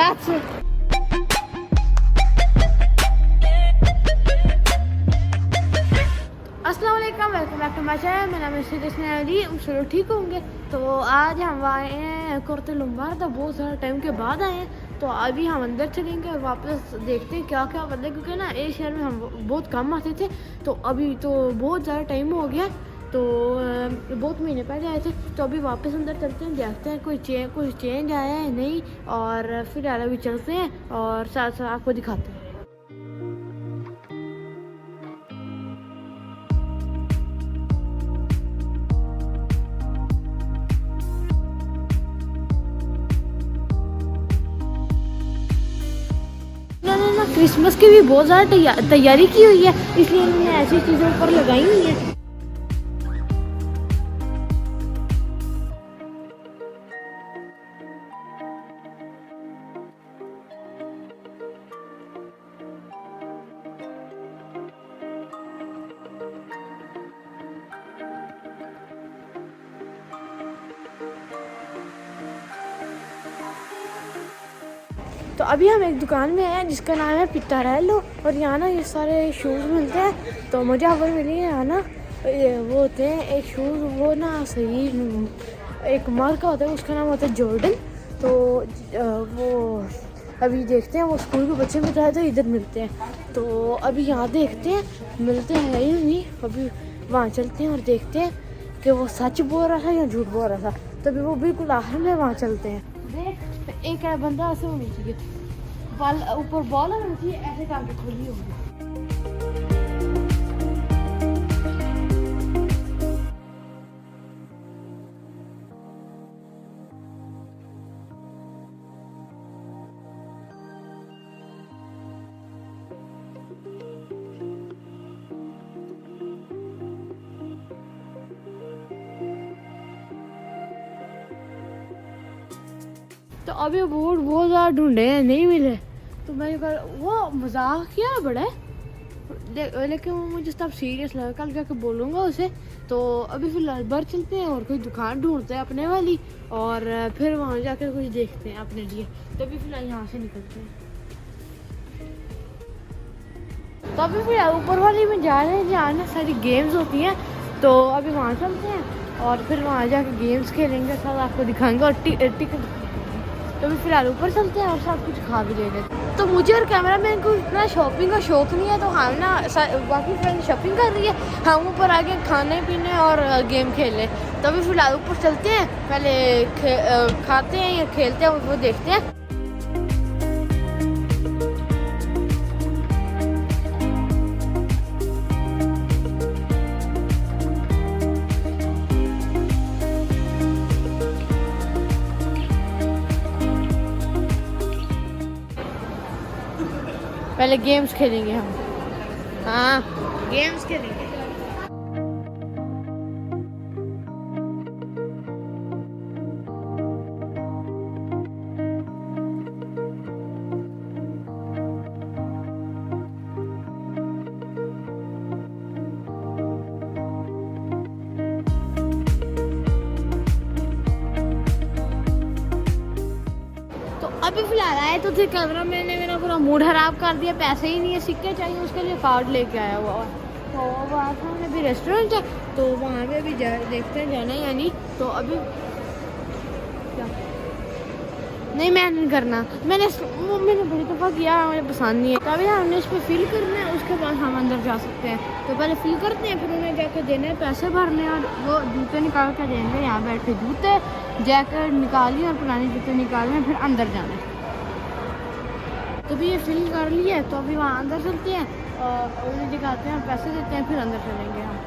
Grazie. अस्सलाम वालेकुम, welcome back to my channel. मेरा नाम है सिद्दीक़ अली। चलो ठीक होंगे। तो आज हम आए हैं कुर्ते लुम्बार, तो बहुत सारे टाइम के बाद आए हैं। तो अभी हम अंदर चलेंगे और वापस देखते हैं क्या क्या बदले, क्योंकि ना इस शहर में हम बहुत कम आते थे। तो अभी तो बहुत ज़्यादा टाइम हो गया, तो बहुत महीने पहले आए थे। तो अभी वापस अंदर चलते हैं, देखते हैं कोई चेंज आया है नहीं, और फिर अभी चलते हैं और साथ साथ आपको दिखाते हैं। क्रिसमस की भी बहुत ज़्यादा तैयारी की हुई है, इसलिए इन्होंने ऐसी चीज़ों पर लगाई हुई है। तो अभी हम एक दुकान में हैं जिसका नाम है पिटारेलो, और यहाँ ना ये सारे शूज़ मिलते हैं। तो मुझे खबर मिली है यहाँ ना वो होते हैं एक शूज़, वो ना सही एक मार्का होता है, उसका नाम होता है जॉर्डन। तो वो अभी देखते हैं, वो स्कूल के बच्चे मिल रहे हैं तो इधर मिलते हैं। तो अभी यहाँ देखते हैं मिलते हैं या नहीं। अभी वहाँ चलते हैं और देखते हैं कि वो सच बोल रहा था या झूठ बोल रहा था। तो अभी वो बिल्कुल आखिर में वहाँ चलते हैं। देख, एक बंदा ऐसे होनी चाहिए, बॉल ऊपर बॉल होनी चाहिए, ऐसे करके खुली होगी। तो अभी बूट बहुत ज़्यादा ढूंढे हैं, नहीं मिले। तो मैं वो मजाक किया बड़ा है, लेकिन वो मुझे तब सीरियस लगा, कल जाके बोलूँगा उसे। तो अभी फिलहाल बाहर चलते हैं और कोई दुकान ढूंढते हैं अपने वाली, और फिर वहाँ जाकर कुछ देखते हैं अपने लिए। तो अभी फिलहाल यहाँ से निकलते हैं। तो अभी फिलहाल ऊपर वाली में जा रहे हैं जहाँ ना सारी गेम्स होती हैं। तो अभी वहाँ चलते हैं और फिर वहाँ जाकर गेम्स खेलेंगे, सब आपको दिखाएंगे और टिकट। तो अभी फिलहाल ऊपर चलते हैं और सब कुछ खा भी लेंगे। तो मुझे और कैमरा मैन को इतना शॉपिंग का शौक नहीं है, तो हम ना बाकी फ्रेंड शॉपिंग कर रही है, हम ऊपर आके खाने पीने और गेम खेलने। तो अभी फिलहाल ऊपर चलते हैं, पहले खाते हैं या खेलते हैं वो देखते हैं। पहले गेम्स खेलेंगे हम, हाँ गेम्स खेलेंगे। अभी फिलहाल आए तो थे, कैमरा मैन ने मेरा पूरा मूड खराब कर दिया। पैसे ही नहीं है, सिक्के चाहिए, उसके लिए कार्ड लेके आया हुआ। तो वहाँ सामने भी रेस्टोरेंट है, तो वहाँ पे भी देखते हैं जाना या नहीं। तो अभी क्या नहीं, मैं नहीं करना, मैंने बड़ी दफ़ा किया, मुझे पसंद नहीं है। तो अभी हमने इस पर फिल करना है, उसके बाद हम अंदर जा सकते हैं। तो पहले फिल करते हैं, फिर उन्हें जाकर देने हैं, पैसे भरने, और वो जूते निकाल कर देंगे। यहाँ बैठे जूते जैकेट निकालिए और पुराने जूते निकालने, फिर अंदर जाना है। तो भी ये फिल कर लिया, तो अभी वहाँ अंदर चलते हैं और उन्हें दिखाते हैं, पैसे देते हैं, फिर अंदर चलेंगे हम।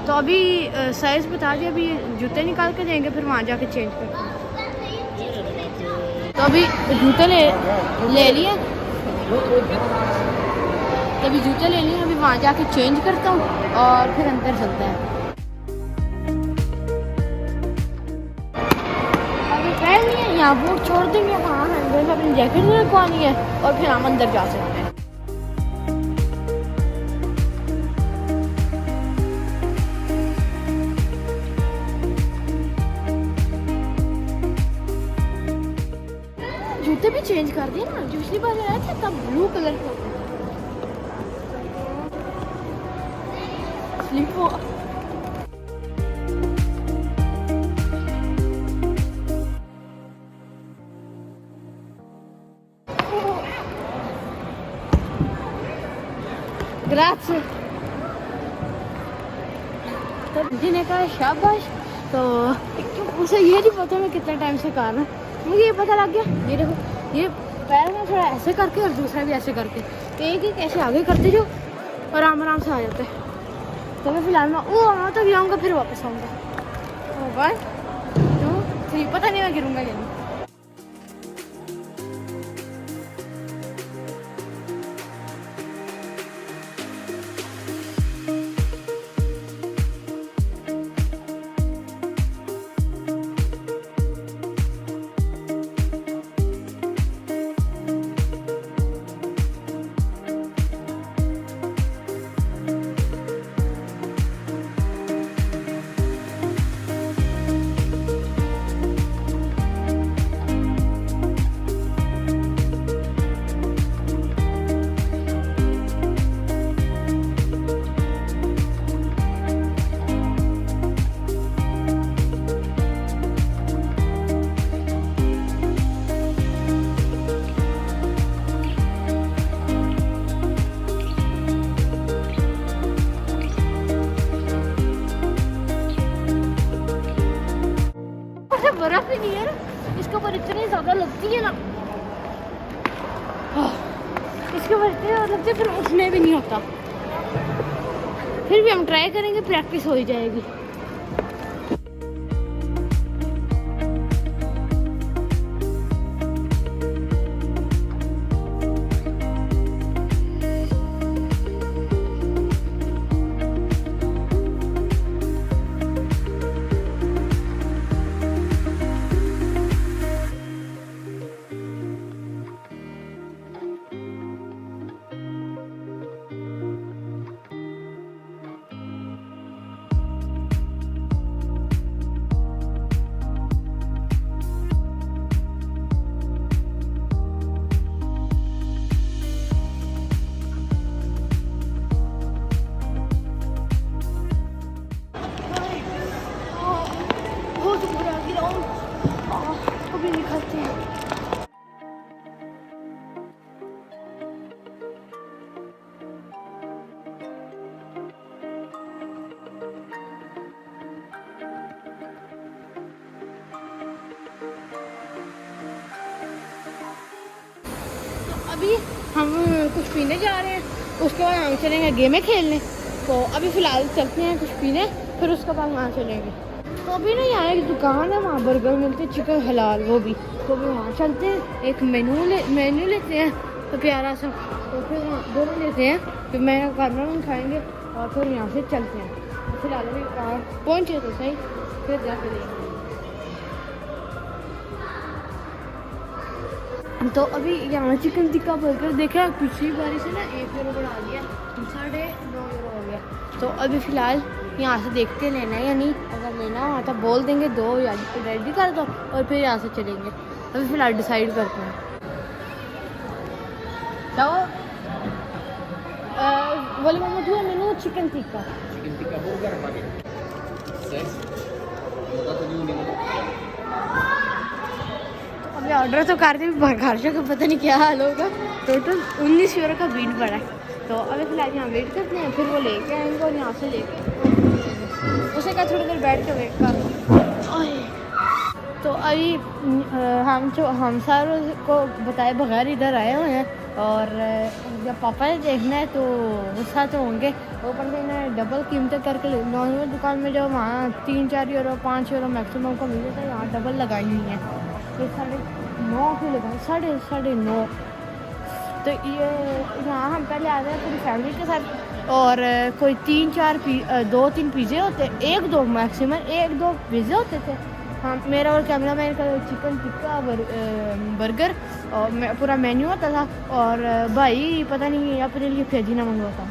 तो अभी साइज़ बता दिया, अभी जूते निकाल के देंगे, फिर वहाँ जाके चेंज करते हैं। तो अभी जूते ले लिए, तो अभी जूते ले लिए, अभी वहाँ जाके चेंज करता हूँ और फिर अंदर चलता है। अभी पहन लिए, यहाँ बूट छोड़ देंगे, हाँ हैंडल में अपनी जैकेट रखवानी है और फिर हम अंदर जा सकते हैं। चेंज कर दिया ना, जो पिछली बार आया था तब ब्लू कलर का स्लीप हुआ। ग्राzie। तो जी ने कहा शाबाश। तो उसे ये नहीं पता मैं कितना टाइम से कर रहा हूँ, मुझे ये पता लग गया। ये देखो ये पैर में थोड़ा ऐसे करके और दूसरा भी ऐसे करके, तो एक एक ऐसे आगे करते जाओ और आराम आराम से आ जाते हैं। तो मैं फिलहाल मैं वो वहाँ तक जाऊँगा फिर वापस आऊँगा। 1 2 3 पता नहीं मैं गिरूँगा या नहीं। बर्फ ही नहीं है ना, इसके ऊपर इतनी ज़्यादा लगती है ना, इसके ऊपर इतनी ज़्यादा लगती है फिर उठने भी नहीं होता। फिर भी हम ट्राई करेंगे, प्रैक्टिस हो ही जाएगी। अभी हम कुछ पीने जा रहे हैं, उसके बाद हम चलेंगे गेमें खेलने। तो अभी फ़िलहाल चलते हैं कुछ पीने, फिर उसके बाद वहाँ चलेंगे। तो अभी ना यहाँ एक दुकान है, वहाँ बर्गर मिलते हैं चिकन हलाल, वो भी तो अभी वहाँ चलते हैं। एक मेन्यू लेते हैं तो प्यारा सा, तो फिर वहाँ दोनों लेते हैं, फिर मैं खाना खाएँगे और फिर यहाँ से चलते हैं। फिलहाल अभी वहाँ पहुँचे तो सही, फिर जाके लेंगे। तो अभी यहाँ चिकन टिक्का बर्गर देखा, पिछली बारी से ना 1 यूरो बढ़ा दिया, 9.5 यूरो हो गया। तो अभी फ़िलहाल यहाँ से देखते हैं लेना है या नहीं, अगर लेना हो तो बोल देंगे 2 या रेडी कर दो और फिर यहाँ से चलेंगे। अभी फ़िलहाल डिसाइड करते हैं। तो बोले मम्मा जो मेनू चिकन टिक्का बर्गर अभी ऑर्डर तो कर दिया, खर्चा का पता नहीं क्या हाल होगा। टोटल 19 यूरो का बिल पड़ा है। तो अभी फिलहाल यहाँ वेट करते हैं, फिर वो लेके आएंगे और यहाँ से लेके उसे क्या थोड़ी देर बैठ के वेट कर लो। तो अभी हम सारों को बताए बगैर इधर आए हुए हैं, और जब पापा ने देखना है तो गुस्सा तो होंगे। ऊपर से इन्हें डबल कीमतें करके नॉर्मल दुकान में जो वहाँ 3-4 यूरो 5 यूरो मैक्सिमम को मिल जाता है, यहाँ डबल लगाई हुई है। तो 9.5 की लगाई, 9.5। तो ये यहाँ हम पहले आ गए पूरी फैमिली के साथ, और कोई 2-3 पिज़्ज़े होते, 1-2 मैक्सिमम 1-2 पिज़्ज़े होते थे। हाँ, मेरा और कैमरा मैन का चिकन टिक्का बर्गर और पूरा मेन्यू होता था, और भाई पता नहीं अपने लिए फेजीना मंगवाता।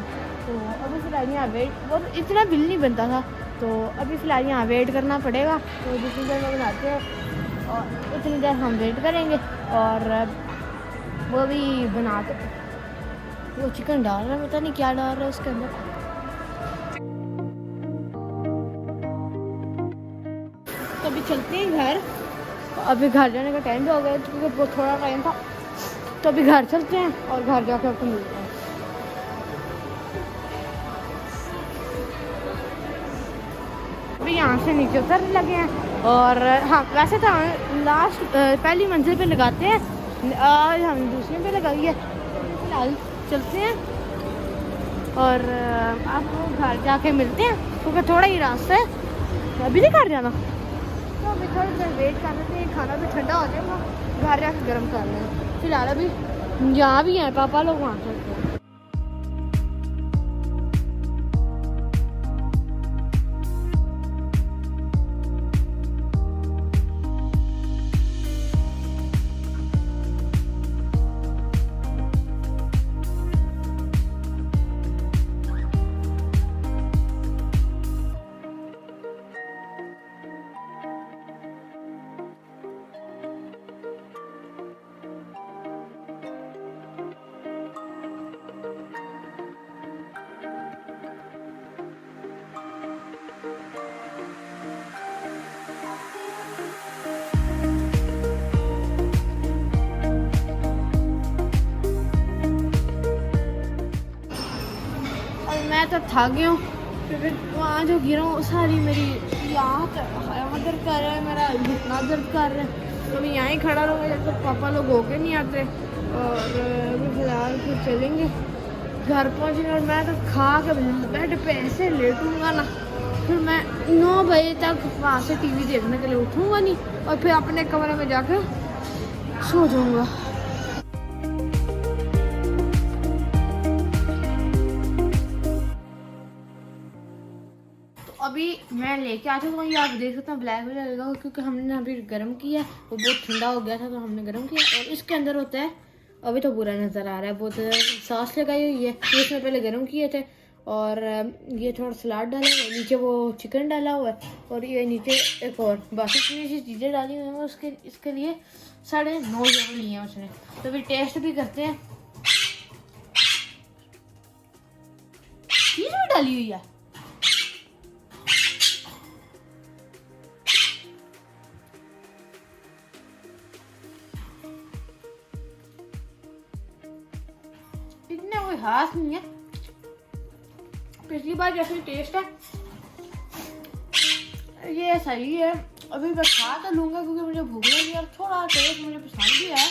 तो अभी फ़िलहाल यहाँ वेट, और इतना बिल नहीं बनता था, तो अभी फ़िलहाल यहाँ वेट करना पड़ेगा। तो जितनी देर में बनाते हैं और उतनी देर हम वेट करेंगे, और वो भी बनाते, वो चिकन डाल रहा है, पता नहीं क्या डाल रहा है उसके अंदर। तो अभी चलते हैं घर, अभी घर जाने का टाइम भी हो गया क्योंकि बहुत थोड़ा टाइम था, तो अभी घर चलते हैं और घर जाकर आपको मिलते हैं। अभी यहाँ से नीचे उतरने लगे हैं और हाँ वैसे तो हम लास्ट पहली मंजिल पे लगाते हैं, आज हम दूसरे पे लगाई है। फिलहाल चलते हैं और आपको घर जाके मिलते हैं क्योंकि थोड़ा ही रास्ता है, अभी नहीं घर जाना, तो अभी थोड़ी देर वेट कर लेते हैं, खाना भी ठंडा हो जाएगा, घर जाके गर्म कर लें। फिलहाल अभी यहाँ भी हैं पापा लोग, वहाँ चलते हैं। मैं तो थक गया हूँ क्योंकि वहाँ जो गिरा हूँ सारी मेरी यहाँ दर्द कर रहा है, मेरा घुटना दर्द कर रहा है, तो मैं यहाँ ही खड़ा रहूँगा जब तक पापा लोग होके नहीं आते। और फिलहाल फिर चलेंगे घर पहुँचेंगे और मैं तो खा के बेड पे ऐसे लेटूँगा ना, फिर मैं 9 बजे तक वहाँ से टीवी देखने के लिए उठूँगा नहीं और फिर अपने कमरे में जाकर सो जाऊँगा। अभी मैं लेके आ चुका हूँ, ये आप देख सकते हैं ब्लैक हो जाएगा क्योंकि हमने अभी गर्म किया, वो बहुत ठंडा हो गया था तो हमने गर्म किया। और इसके अंदर होता है, अभी तो बुरा नज़र आ रहा है, बहुत सॉस लगाई हुई है, ये इसमें पहले गर्म किए थे। और ये थोड़ा सलाद डाला हुआ है, नीचे वो चिकन डाला हुआ है और ये नीचे एक और बस इतनी सी चीज़ें डाली हुई हैं। उसके इसके लिए 9.5 यूरो लिए हैं उसने। तो फिर टेस्ट भी करते हैं, चीज़ भी डाली हुई है। इतना कोई खास नहीं है, पिछली बार जैसे टेस्ट है ये सही है। अभी मैं खा तो लूँगा क्योंकि मुझे भूख लगी और थोड़ा टेस्ट मुझे पसंद भी है।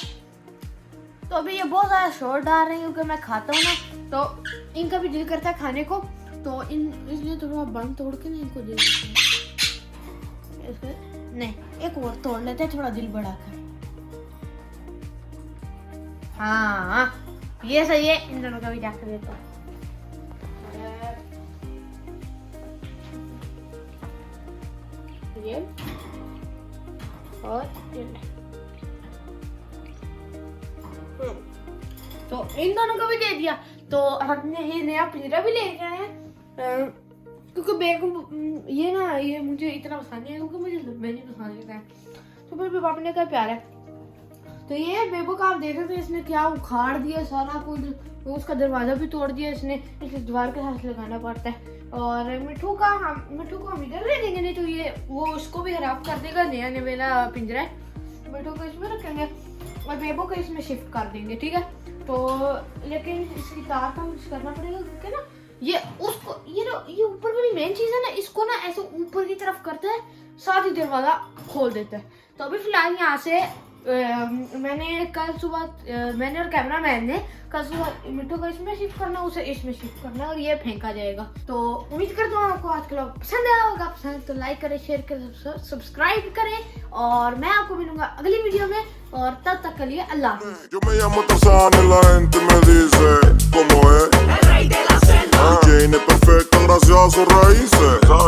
तो अभी ये बहुत ज़्यादा शोर डाल रहे हैं क्योंकि मैं खाता हूँ ना, तो इनका भी दिल करता है खाने को, तो इसलिए थोड़ा बंद तोड़ के ना इनको दे देते हैं। नहीं, एक और तोड़ लेते हैं थोड़ा दिल बढ़ा कर। हाँ ये सही है, इन दोनों का भी जाकर देता हूँ। ये और तो इन दोनों को भी दे दिया। तो हमने ये नया पिंजरा भी लेके आए हैं क्योंकि बेगम ये मुझे इतना पसंद नहीं है क्योंकि मुझे लंबे नहीं पसंद है, तो फिर भी पापा ने कहा प्यार है। तो ये बेबू का आप देख सकते हैं, इसने क्या उखाड़ दिया सारा कुछ, उसका दरवाजा भी तोड़ दिया इसने, इसलिए दीवार के साथ लगाना पड़ता है। और मिठू को हम इधर ले लेंगे, नहीं तो ये वो उसको भी खराब कर देगा। नया नवेला पिंजरा है, मिठू को इसमें रखेंगे और बेबू को इसमें शिफ्ट कर देंगे, ठीक है। तो लेकिन इसकी तार का कुछ करना पड़ेगा क्योंकि ना ये उसको ये ऊपर वाली मेन चीज है ना, इसको ना ऐसे ऊपर की तरफ करता है, साथ ही दरवाजा खोल देता है। तो अभी फिलहाल यहाँ से मैंने कल सुबह मैंने और कैमरा मैन ने कल सुबह मिट्टू को इसमें शिफ्ट करना, उसे इसमें शिफ्ट करना और ये फेंका जाएगा। तो उम्मीद करता हूँ आपको आज का व्लॉग पसंद आया होगा। पसंद तो लाइक करें, शेयर करें, सब्सक्राइब करें और मैं आपको मिलूंगा अगली वीडियो में। और तब तक के लिए अल्लाह हाफ़िज़। Yo me llamo Tarzán y la gente me dice ¿cómo es? El rey de la selva. DJ perfecto gracias a sus raíces.